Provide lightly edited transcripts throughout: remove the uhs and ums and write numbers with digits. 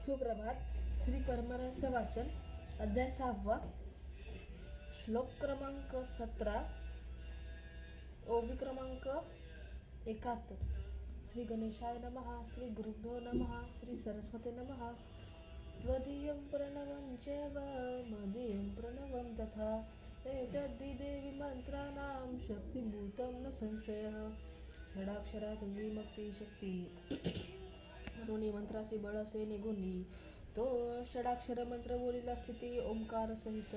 सुप्रभात. श्री कर्मरहस्य वाचन, अध्याय 6. श्लोक क्रमांक 17, ओवी क्रमांक 71. श्री गणेशाय नमः. श्री गुरुभ्यो नमः. श्री सरस्वती नमः. त्वदीयं प्रणवं चैव मदीयं प्रणवं तथा एतद्धि देवी मंत्राणां शक्तिभूतं न संशयः. षडाक्षरा तुझी मक्ती शक्ती म्हणून मंत्रासी बळ असे निघुनी. तो षडाक्षर मंत्र बोलीला स्थिती ओंकार सहित.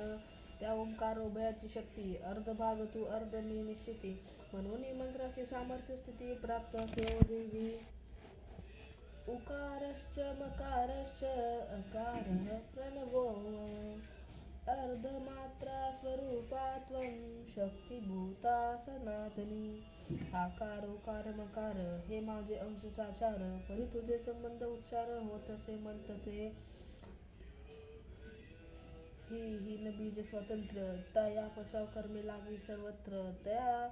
त्या ओंकार उभयाची शक्ती अर्धभाग तू अर्ध मी निश्चिती. म्हणून मंत्रासी सामर्थ्य स्थिती प्राप्त असे ओ देवी. उकारश्च मकारश्च अकारः प्रणवो अर्धमात्रा स्वरूपा त्वं शक्तिभूता सनातनी. आकार उकार मकार हे माझे अंश साचार. परी तुझे संबंध उच्चार होतसे म्हणतसे. ही न बीज स्वतंत्र तया पसाव कर्मे लागी सर्वत्र. तया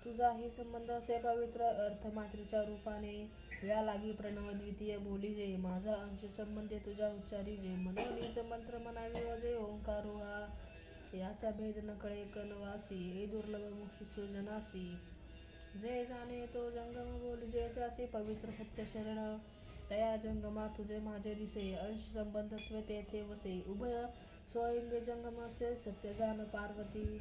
तुझाही संबंध असे पवित्र अर्थमात्रेच्या रूपाने. या लागी प्रणव द्वितीय बोली जे. माझा अंश संबंधे तुझ्या उच्चारी जे. म्हणून मंत्र म्हणावी अजय ओंकारो हा. याचा भेद न कळे कनवासी. हे दुर्लभ मुक्षी सुजनासी. जे जाणे तो जंगम बोली जे. त्यासी पवित्र सत्य शरण. तया जंगमा तुझे माझे दिसे. अंश संबंधत्व तेथे वसे. उभय स्वयंगे जंगम असे सत्य जाण पार्वती.